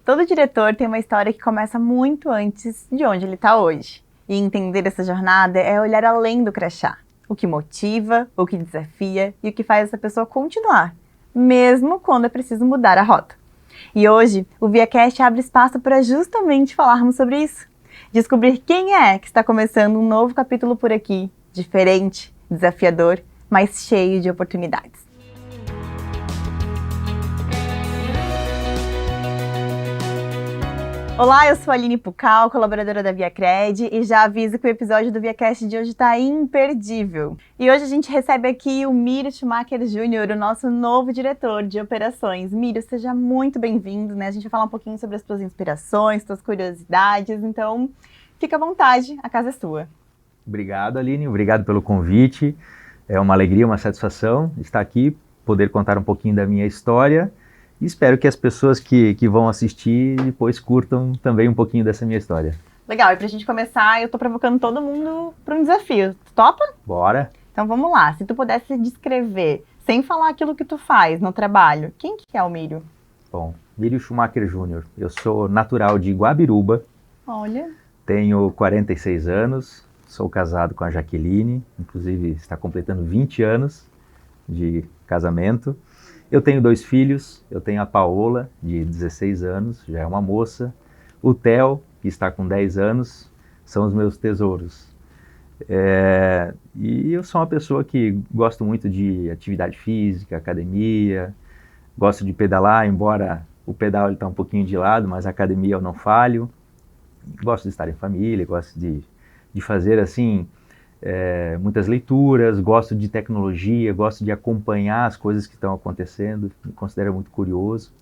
Todo diretor tem uma história que começa muito antes de onde ele está hoje. E entender essa jornada é olhar além do crachá. O que motiva, o que desafia e o que faz essa pessoa continuar, mesmo quando é preciso mudar a rota. E hoje, o ViaCast abre espaço para justamente falarmos sobre isso. Descobrir quem é que está começando um novo capítulo por aqui, diferente, desafiador, mas cheio de oportunidades. Olá, eu sou a Aline Pucal, colaboradora da ViaCred, e já aviso que o episódio do ViaCast de hoje está imperdível. E hoje a gente recebe aqui o Mírio Schumacher Júnior, o nosso novo diretor de operações. Mírio, seja muito bem-vindo, né? A gente vai falar um pouquinho sobre as tuas inspirações, tuas curiosidades, então fica à vontade, a casa é sua. Obrigado, Aline, obrigado pelo convite. É uma alegria, uma satisfação estar aqui, poder contar um pouquinho da minha história. E espero que as pessoas que vão assistir depois curtam também um pouquinho dessa minha história. Legal, e pra gente começar, eu tô provocando todo mundo para um desafio. Tu topa? Bora! Então vamos lá, se tu pudesse descrever, sem falar aquilo que tu faz no trabalho, quem que é o Mírio? Bom, Mírio Schumacher Júnior, eu sou natural de Guabiruba. Olha. Tenho 46 anos, sou casado com a Jaqueline, inclusive está completando 20 anos de casamento. Eu tenho 2 filhos, eu tenho a Paola, de 16 anos, já é uma moça. O Theo, que está com 10 anos, são os meus tesouros. E eu sou uma pessoa que gosto muito de atividade física, academia, gosto de pedalar, embora o pedal está um pouquinho de lado, mas a academia eu não falho. Gosto de estar em família, gosto de fazer assim... muitas leituras, gosto de tecnologia, gosto de acompanhar as coisas que estão acontecendo, me considero muito curioso,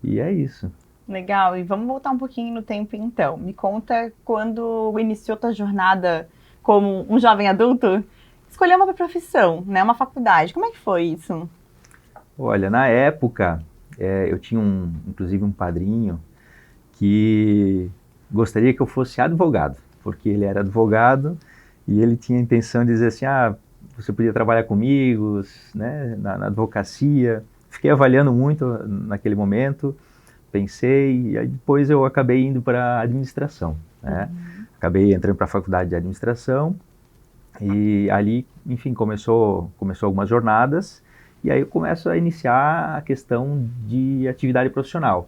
e é isso. Legal, e vamos voltar um pouquinho no tempo então. Me conta quando iniciou tua jornada como um jovem adulto, escolheu uma profissão, né, uma faculdade, como é que foi isso? Olha, na época, eu tinha inclusive um padrinho que gostaria que eu fosse advogado, porque ele era advogado, e ele tinha a intenção de dizer assim, você podia trabalhar comigo, né, na advocacia. Fiquei avaliando muito naquele momento, pensei, e aí depois eu acabei indo para a administração, né? Acabei entrando para a faculdade de administração, e ali, enfim, começou algumas jornadas, e aí eu começo a iniciar a questão de atividade profissional.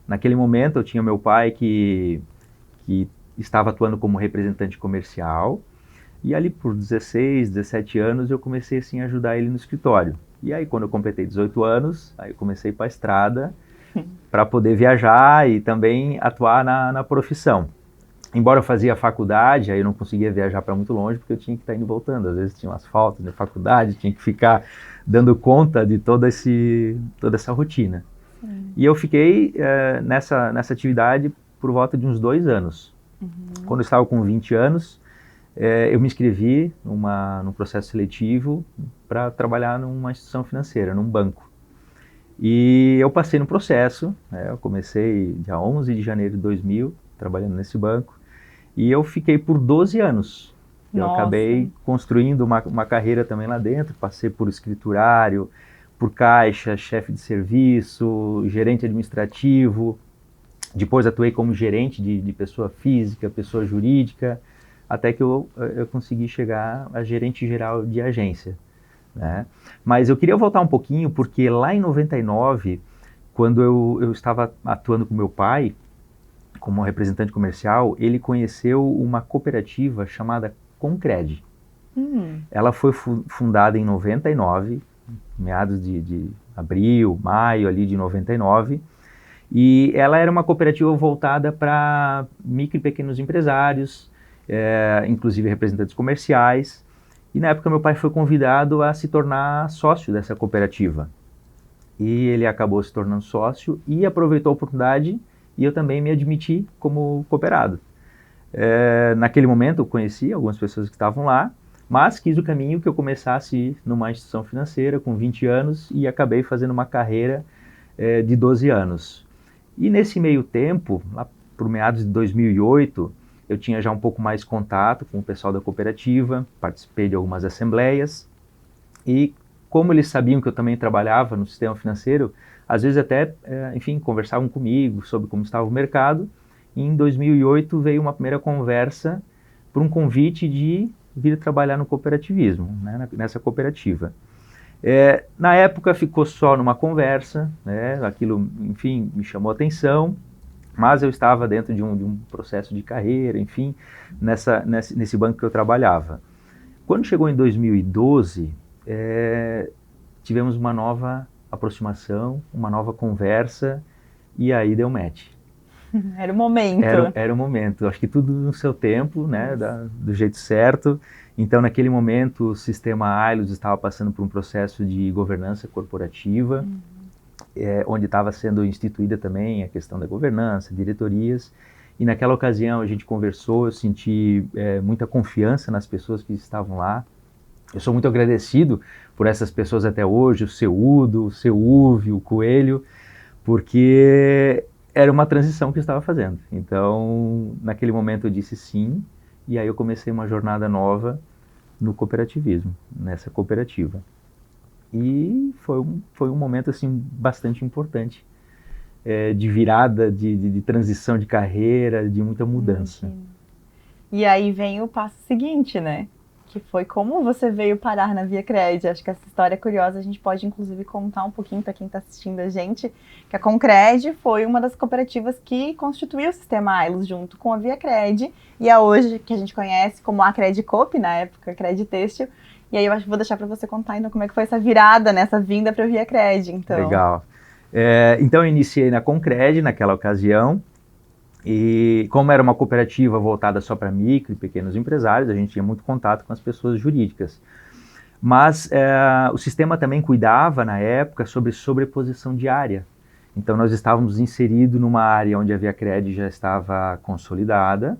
Naquele momento eu tinha meu pai que estava atuando como representante comercial, e ali por 16, 17 anos eu comecei assim a ajudar ele no escritório. E aí quando eu completei 18 anos, aí eu comecei para a estrada para poder viajar e também atuar na profissão. Embora eu fazia faculdade, aí eu não conseguia viajar para muito longe porque eu tinha que estar indo e voltando. Às vezes tinha umas faltas de faculdade, tinha que ficar dando conta de toda essa rotina. E eu fiquei nessa atividade por volta de uns 2 anos. Quando eu estava com 20 anos, eu me inscrevi num processo seletivo para trabalhar numa instituição financeira, num banco. E eu passei no processo, né, eu comecei dia 11 de janeiro de 2000, trabalhando nesse banco, e eu fiquei por 12 anos. Eu acabei construindo uma carreira também lá dentro, passei por escriturário, por caixa, chefe de serviço, gerente administrativo, depois atuei como gerente de pessoa física, pessoa jurídica, até que eu consegui chegar a gerente geral de agência, né? Mas eu queria voltar um pouquinho, porque lá em 99, quando eu estava atuando com meu pai, como representante comercial, ele conheceu uma cooperativa chamada Concred. Ela foi fundada em 99, meados de abril, maio ali de 99, e ela era uma cooperativa voltada para micro e pequenos empresários, inclusive representantes comerciais, e na época meu pai foi convidado a se tornar sócio dessa cooperativa. E ele acabou se tornando sócio e aproveitou a oportunidade e eu também me admiti como cooperado. Naquele momento eu conheci algumas pessoas que estavam lá, mas quis o caminho que eu começasse numa instituição financeira com 20 anos e acabei fazendo uma carreira de 12 anos. E nesse meio tempo, lá por meados de 2008, eu tinha já um pouco mais contato com o pessoal da cooperativa, participei de algumas assembleias e como eles sabiam que eu também trabalhava no sistema financeiro, às vezes até, enfim, conversavam comigo sobre como estava o mercado. E em 2008 veio uma primeira conversa por um convite de vir trabalhar no cooperativismo, né, nessa cooperativa. Na época ficou só numa conversa, né, aquilo, enfim, me chamou a atenção, mas eu estava dentro de um processo de carreira, enfim, nesse banco que eu trabalhava. Quando chegou em 2012, tivemos uma nova aproximação, uma nova conversa, e aí deu match. Era o momento. Era o momento. Acho que tudo no seu tempo, né, do jeito certo. Então, naquele momento, o sistema Ailos estava passando por um processo de governança corporativa, onde estava sendo instituída também a questão da governança, diretorias. E naquela ocasião a gente conversou, eu senti muita confiança nas pessoas que estavam lá. Eu sou muito agradecido por essas pessoas até hoje, o seu Udo, o seu Uve, o Coelho, porque era uma transição que eu estava fazendo. Então, naquele momento eu disse sim, e aí eu comecei uma jornada nova no cooperativismo, nessa cooperativa. E foi um momento assim bastante importante, de virada, de transição de carreira, de muita mudança. E aí vem o passo seguinte, né? Que foi como você veio parar na ViaCred. Acho que essa história é curiosa, a gente pode inclusive contar um pouquinho para quem está assistindo a gente, que a Concred foi uma das cooperativas que constituiu o sistema Ailos junto com a ViaCred, e é hoje que a gente conhece como a Credcoop, na época, Cred Têxtil. E aí eu acho que vou deixar para você contar então como é que foi essa virada, né, essa vinda para a ViaCred, então. Legal. Então eu iniciei na Concred naquela ocasião, e como era uma cooperativa voltada só para micro e pequenos empresários, a gente tinha muito contato com as pessoas jurídicas. Mas o sistema também cuidava, na época, sobre sobreposição de área. Então nós estávamos inseridos numa área onde a ViaCred já estava consolidada,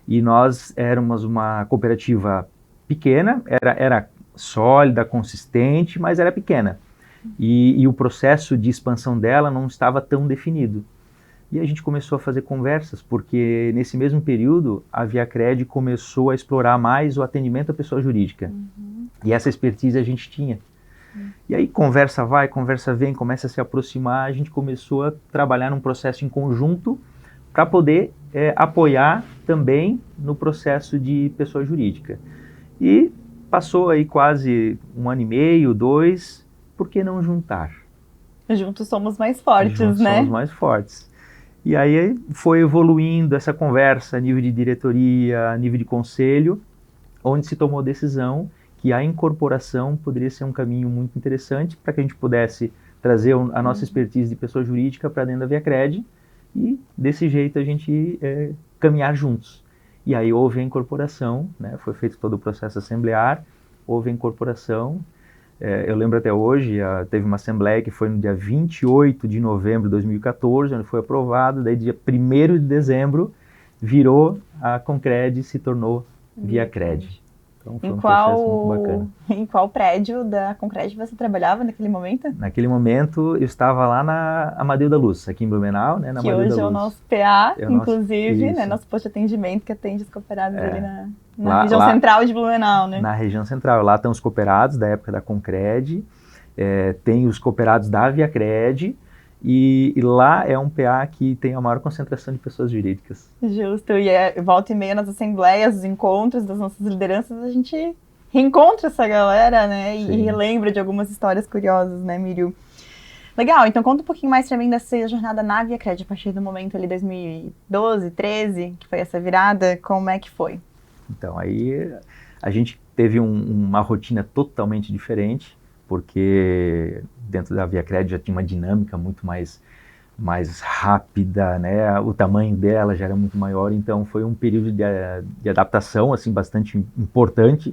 e nós éramos uma cooperativa pequena, era sólida, consistente, mas era pequena. E o processo de expansão dela não estava tão definido. E a gente começou a fazer conversas, porque nesse mesmo período a ViaCred começou a explorar mais o atendimento à pessoa jurídica. E essa expertise a gente tinha. E aí conversa vai, conversa vem, começa a se aproximar, a gente começou a trabalhar num processo em conjunto para poder apoiar também no processo de pessoa jurídica. E passou aí quase 1 ano e meio, 2, por que não juntar? Juntos somos mais fortes, Juntos né? Somos mais fortes. E aí foi evoluindo essa conversa a nível de diretoria, a nível de conselho, onde se tomou a decisão que a incorporação poderia ser um caminho muito interessante para que a gente pudesse trazer a nossa expertise de pessoa jurídica para dentro da ViaCred, e desse jeito a gente caminhar juntos. E aí houve a incorporação, né, foi feito todo o processo assemblear, houve a incorporação. Eu lembro até hoje, teve uma assembleia que foi no dia 28 de novembro de 2014, onde foi aprovado, daí dia 1º de dezembro virou a Concred e se tornou ViaCred. Então foi um processo muito bacana. Em qual prédio da Concred você trabalhava naquele momento? Naquele momento eu estava lá na Amadeu da Luz, aqui em Blumenau, né, na que Amadeu hoje da é o Luz. nosso PA, inclusive, nosso, né, nosso posto de atendimento que atende os cooperados ali na lá, região central de Blumenau, né? Na região central. Lá estão os cooperados da época da Concred, tem os cooperados da ViaCred, e lá é um PA que tem a maior concentração de pessoas jurídicas. Justo, e volta e meia nas assembleias, os encontros das nossas lideranças, a gente reencontra essa galera, né, e relembra de algumas histórias curiosas, né, Mírio? Legal, então conta um pouquinho mais pra mim dessa jornada na ViaCred, a partir do momento ali 2012, 13, que foi essa virada, como é que foi? Então, aí a gente teve uma rotina totalmente diferente, porque dentro da ViaCred já tinha uma dinâmica muito mais rápida, né? O tamanho dela já era muito maior, então foi um período de adaptação assim, bastante importante.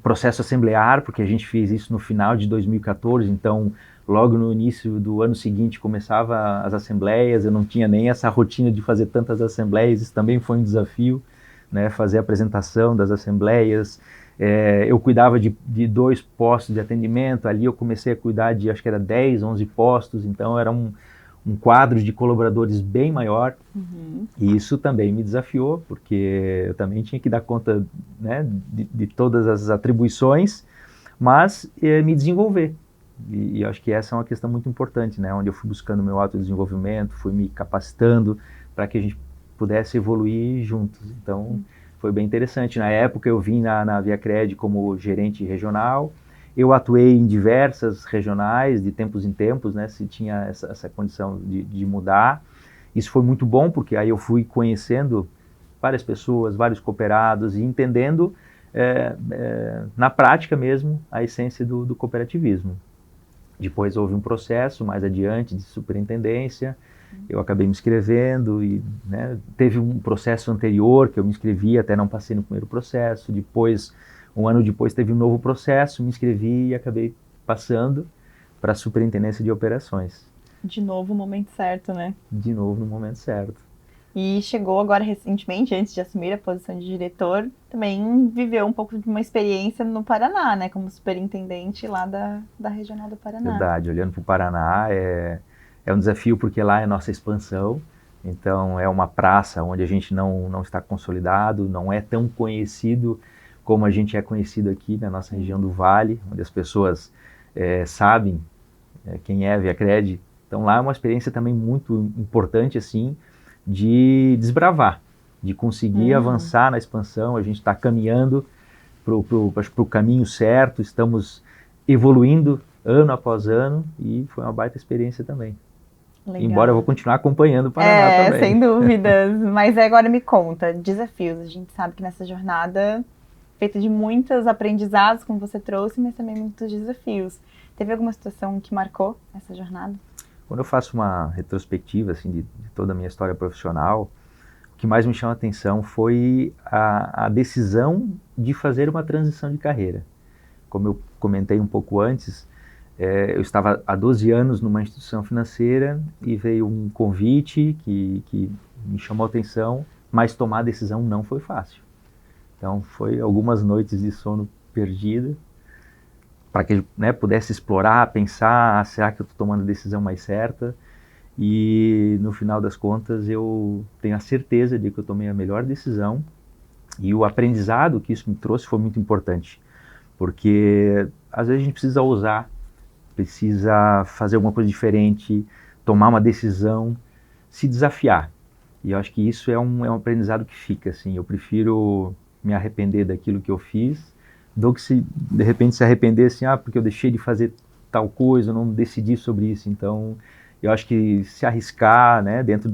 Processo assemblear, porque a gente fez isso no final de 2014, então logo no início do ano seguinte começava as assembleias, eu não tinha nem essa rotina de fazer tantas assembleias, isso também foi um desafio, né, fazer a apresentação das assembleias. Eu cuidava de 2 postos de atendimento, ali eu comecei a cuidar de, acho que era 10, 11 postos, então era um quadro de colaboradores bem maior, e isso também me desafiou, porque eu também tinha que dar conta, né, de todas as atribuições, mas me desenvolver, E eu acho que essa é uma questão muito importante, né? Onde eu fui buscando meu autodesenvolvimento, fui me capacitando para que a gente pudesse evoluir juntos. Então, foi bem interessante. Na época, eu vim na ViaCred como gerente regional. Eu atuei em diversas regionais, de tempos em tempos, né? Se tinha essa condição de mudar. Isso foi muito bom, porque aí eu fui conhecendo várias pessoas, vários cooperados e entendendo na prática mesmo a essência do cooperativismo. Depois houve um processo mais adiante de superintendência, eu acabei me inscrevendo e, né, teve um processo anterior que eu me inscrevi, até não passei no primeiro processo, depois, um ano depois teve um novo processo, me inscrevi e acabei passando para a superintendência de operações. De novo, o momento certo, né? De novo no momento certo. E chegou agora recentemente, antes de assumir a posição de diretor, também viveu um pouco de uma experiência no Paraná, né? Como superintendente lá da Regional do Paraná. Verdade, olhando para o Paraná é um desafio porque lá é nossa expansão, então é uma praça onde a gente não está consolidado, não é tão conhecido como a gente é conhecido aqui na nossa região do Vale, onde as pessoas sabem quem é a ViaCred. Então lá é uma experiência também muito importante, assim, de desbravar, de conseguir avançar na expansão. A gente está caminhando para o caminho certo, estamos evoluindo ano após ano e foi uma baita experiência também. Legal. Embora eu vou continuar acompanhando o Paraná também. Sem dúvidas. Mas agora me conta, desafios. A gente sabe que nessa jornada, feita de muitos aprendizados, como você trouxe, mas também muitos desafios. Teve alguma situação que marcou essa jornada? Quando eu faço uma retrospectiva assim, de toda a minha história profissional, o que mais me chama a atenção foi a decisão de fazer uma transição de carreira. Como eu comentei um pouco antes, eu estava há 12 anos numa instituição financeira e veio um convite que me chamou a atenção, mas tomar a decisão não foi fácil. Então, foi algumas noites de sono perdida, para que pudesse explorar, pensar, será que eu estou tomando a decisão mais certa? E no final das contas eu tenho a certeza de que eu tomei a melhor decisão e o aprendizado que isso me trouxe foi muito importante, porque às vezes a gente precisa ousar, precisa fazer alguma coisa diferente, tomar uma decisão, se desafiar. E eu acho que isso é um aprendizado que fica, assim, eu prefiro me arrepender daquilo que eu fiz do que de repente se arrepender assim, porque eu deixei de fazer tal coisa, eu não decidi sobre isso. Então, eu acho que se arriscar, né, dentro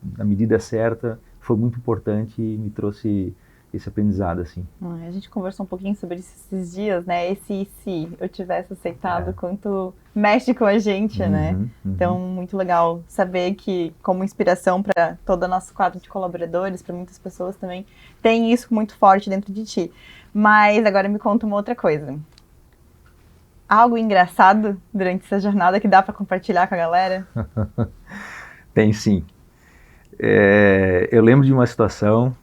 da medida certa, foi muito importante e me trouxe esse aprendizado, assim. A gente conversou um pouquinho sobre isso esses dias, né, esse se eu tivesse aceitado, quanto mexe com a gente, né? Então, muito legal saber que, como inspiração para todo o nosso quadro de colaboradores, para muitas pessoas também, tem isso muito forte dentro de ti. Mas agora me conta uma outra coisa. Algo engraçado durante essa jornada que dá para compartilhar com a galera? Tem sim. Eu lembro de uma situação,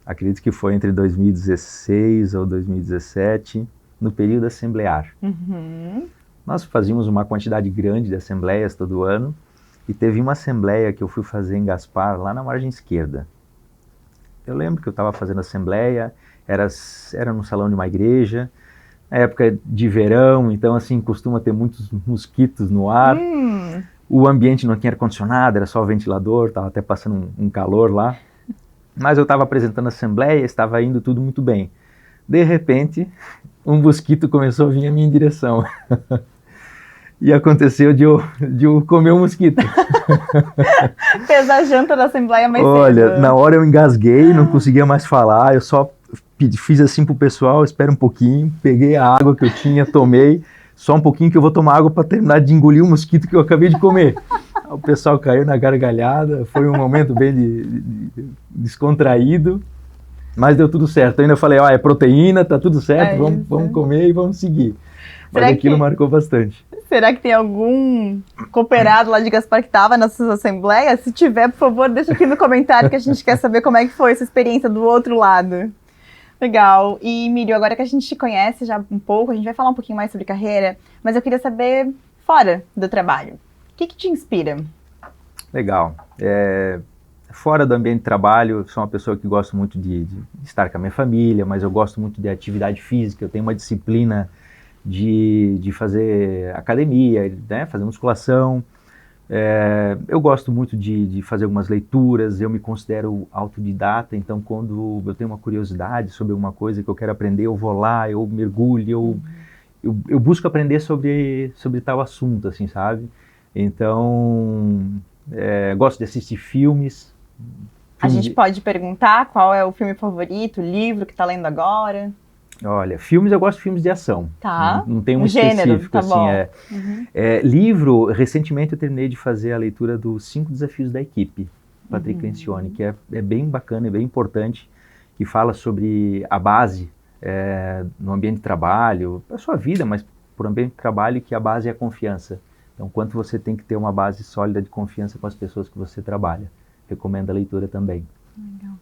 acredito que foi entre 2016 ou 2017, no período assemblear. Nós fazíamos uma quantidade grande de assembleias todo ano e teve uma assembleia que eu fui fazer em Gaspar, lá na margem esquerda. Eu lembro que eu estava fazendo assembleia, era no salão de uma igreja, na época de verão, então assim, costuma ter muitos mosquitos no ar. O ambiente não tinha ar-condicionado, era só ventilador, estava até passando um calor lá. Mas eu estava apresentando a assembleia, estava indo tudo muito bem. De repente, um mosquito começou a vir em minha direção. E aconteceu de eu comer um mosquito. Fez a janta da assembleia mais cedo. Olha, na hora eu engasguei, não conseguia mais falar, eu só fiz assim pro pessoal, espera um pouquinho, peguei a água que eu tinha, tomei, só um pouquinho que eu vou tomar água para terminar de engolir o mosquito que eu acabei de comer. O pessoal caiu na gargalhada, foi um momento bem descontraído, mas deu tudo certo. Eu ainda falei, é proteína, tá tudo certo, vamos comer e vamos seguir. Mas aquilo marcou bastante. Será que tem algum cooperado lá de Gaspar que estava nessas assembleias? Se tiver, por favor, deixa aqui no comentário que a gente quer saber como é que foi essa experiência do outro lado. Legal. E, Mírio, agora que a gente te conhece já um pouco, a gente vai falar um pouquinho mais sobre carreira, mas eu queria saber, fora do trabalho, o que te inspira? Legal. Fora do ambiente de trabalho, eu sou uma pessoa que gosto muito de estar com a minha família, mas eu gosto muito de atividade física, eu tenho uma disciplina de fazer academia, né, fazer musculação. Eu gosto muito de fazer algumas leituras, eu me considero autodidata, então quando eu tenho uma curiosidade sobre alguma coisa que eu quero aprender, eu vou lá, eu mergulho, eu busco aprender sobre tal assunto, assim, sabe? Então, gosto de assistir filmes. A gente pode perguntar qual é o filme favorito, o livro que tá lendo agora? Olha, filmes, eu gosto de filmes de ação. Tá. Não tem um gênero, específico, tá assim. bom. Livro, recentemente eu terminei de fazer a leitura dos 5 Desafios da Equipe, Patrick Lencioni, que é bem bacana, é bem importante, que fala sobre a base no ambiente de trabalho, para a sua vida, mas para o ambiente de trabalho, que a base é a confiança. Então, quanto você tem que ter uma base sólida de confiança com as pessoas que você trabalha. Recomendo a leitura também. Legal.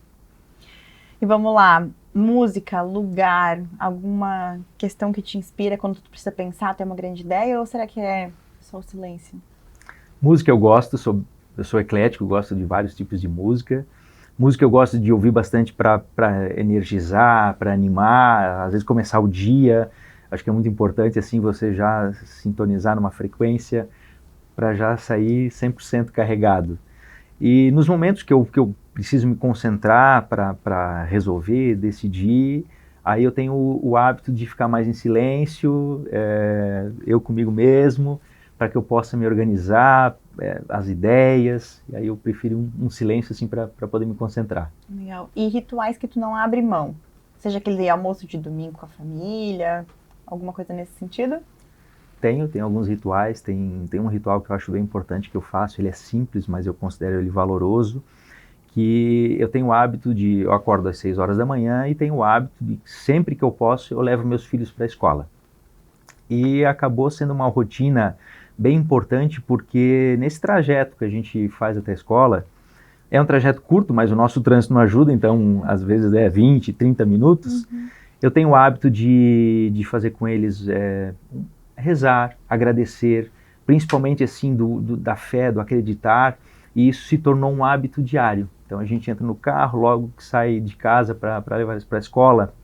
E vamos lá, música, lugar, alguma questão que te inspira quando tu precisa pensar, ter uma grande ideia, ou será que é só o silêncio? Música eu gosto, eu sou eclético, gosto de vários tipos de música. Música eu gosto de ouvir bastante para energizar, para animar, às vezes começar o dia. Acho que é muito importante assim você já sintonizar numa frequência para já sair 100% carregado. E nos momentos que eu preciso me concentrar para resolver, decidir, aí eu tenho o hábito de ficar mais em silêncio, eu comigo mesmo, para que eu possa me organizar, as ideias, e aí eu prefiro um silêncio assim para poder me concentrar. Legal. E rituais que tu não abre mão? Seja aquele almoço de domingo com a família, alguma coisa nesse sentido? Tenho alguns rituais, tem um ritual que eu acho bem importante que eu faço, ele é simples, mas eu considero ele valoroso, que eu tenho o hábito eu acordo às 6 horas da manhã e tenho o hábito de, sempre que eu posso, eu levo meus filhos para a escola. E acabou sendo uma rotina bem importante, porque nesse trajeto que a gente faz até a escola, é um trajeto curto, mas o nosso trânsito não ajuda, então às vezes é 20, 30 minutos, eu tenho o hábito de fazer com eles rezar, agradecer, principalmente assim da fé, do acreditar, e isso se tornou um hábito diário. Então a gente entra no carro, logo que sai de casa para levar eles para a escola,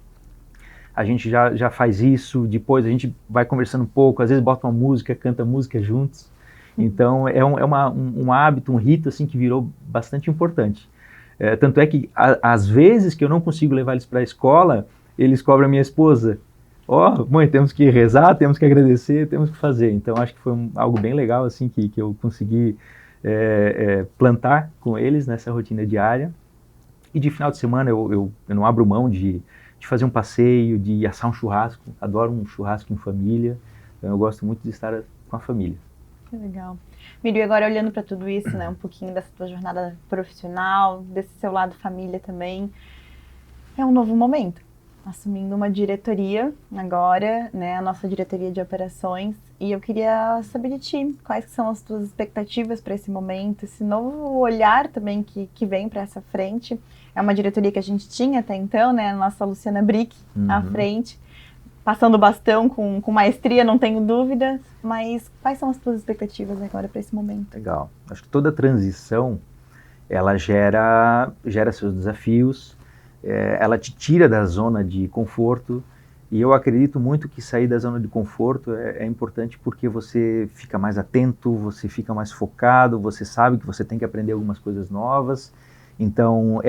a gente já faz isso, depois a gente vai conversando um pouco, às vezes bota uma música, canta música juntos. Então é um hábito, um rito assim que virou bastante importante. Tanto é que às vezes que eu não consigo levar eles para a escola, eles cobram a minha esposa. Mãe, temos que rezar, temos que agradecer, temos que fazer. Então acho que foi algo bem legal assim que eu consegui plantar com eles nessa rotina diária. E de final de semana eu não abro mão de fazer um passeio, de assar um churrasco. Adoro um churrasco em família. Então eu gosto muito de estar com a família. Que legal. Miri, agora olhando para tudo isso, né, um pouquinho dessa tua jornada profissional, desse seu lado família também, é um novo momento. Assumindo uma diretoria agora, né, a nossa diretoria de operações, e eu queria saber de ti, quais são as tuas expectativas para esse momento, esse novo olhar também que vem para essa frente. É uma diretoria que a gente tinha até então, né, a nossa Luciana Brick à frente, passando o bastão com maestria, não tenho dúvidas, mas quais são as tuas expectativas agora para esse momento? Legal. Acho que toda transição, ela gera seus desafios, ela te tira da zona de conforto, e eu acredito muito que sair da zona de conforto é importante porque você fica mais atento, você fica mais focado, você sabe que você tem que aprender algumas coisas novas, então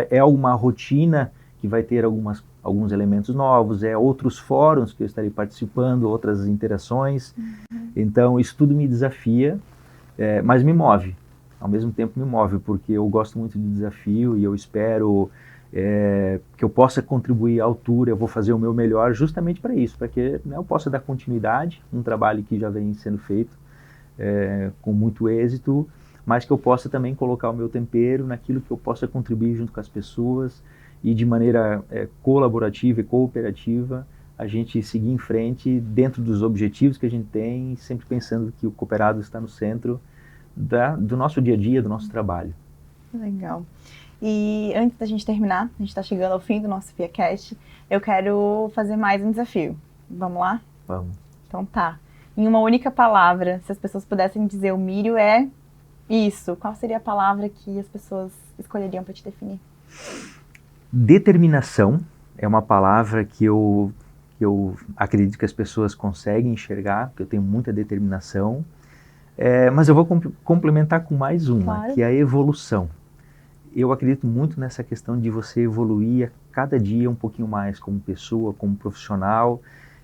é uma rotina que vai ter alguns elementos novos, outros fóruns que eu estarei participando, outras interações, então isso tudo me desafia, mas me move, ao mesmo tempo me move, porque eu gosto muito de desafio e eu espero que eu possa contribuir à altura, eu vou fazer o meu melhor justamente para isso, para que eu possa dar continuidade, um trabalho que já vem sendo feito com muito êxito, mas que eu possa também colocar o meu tempero naquilo que eu possa contribuir junto com as pessoas e de maneira colaborativa e cooperativa a gente seguir em frente dentro dos objetivos que a gente tem, sempre pensando que o cooperado está no centro do nosso dia a dia, do nosso trabalho. Legal. E antes da gente terminar, a gente está chegando ao fim do nosso ViaCast, eu quero fazer mais um desafio. Vamos lá? Vamos. Então tá. Em uma única palavra, se as pessoas pudessem dizer o Mírio é isso, qual seria a palavra que as pessoas escolheriam para te definir? Determinação é uma palavra que eu porque eu acredito que as pessoas conseguem enxergar, porque eu tenho muita determinação. Mas eu vou complementar com mais uma, Claro. que é a evolução. Eu acredito muito nessa questão de você evoluir a cada dia um pouquinho mais como pessoa, como profissional.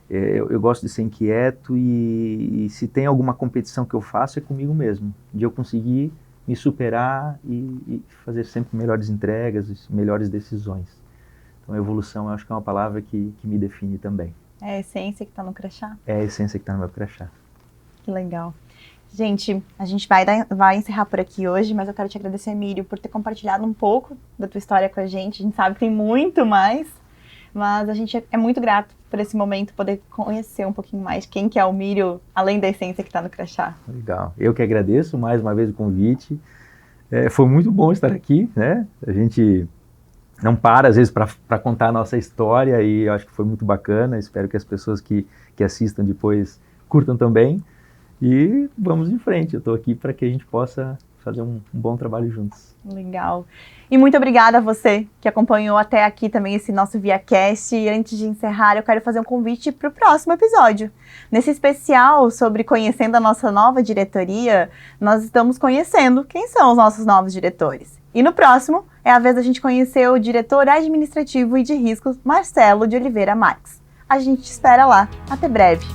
Eu gosto de ser inquieto e se tem alguma competição que eu faço é comigo mesmo, de eu conseguir me superar e fazer sempre melhores entregas, melhores decisões. Então, evolução eu acho que é uma palavra que me define também. É a essência que está no crachá? É a essência que está no meu crachá. Que legal. Gente, a gente vai encerrar por aqui hoje, mas eu quero te agradecer, Mírio, por ter compartilhado um pouco da tua história com a gente. A gente sabe que tem muito mais, mas a gente é muito grato por esse momento, poder conhecer um pouquinho mais quem que é o Mírio, além da essência que está no crachá. Legal. Eu que agradeço mais uma vez o convite. Foi muito bom estar aqui, né? A gente não para, às vezes, para contar a nossa história e eu acho que foi muito bacana. Espero que as pessoas que assistam depois curtam também. E vamos em frente, eu estou aqui para que a gente possa fazer um bom trabalho juntos. Legal. E muito obrigada a você que acompanhou até aqui também esse nosso ViaCast. E antes de encerrar, eu quero fazer um convite para o próximo episódio. Nesse especial sobre conhecendo a nossa nova diretoria, nós estamos conhecendo quem são os nossos novos diretores. E no próximo, é a vez da gente conhecer o diretor administrativo e de riscos, Marcelo de Oliveira Marques. A gente te espera lá. Até breve!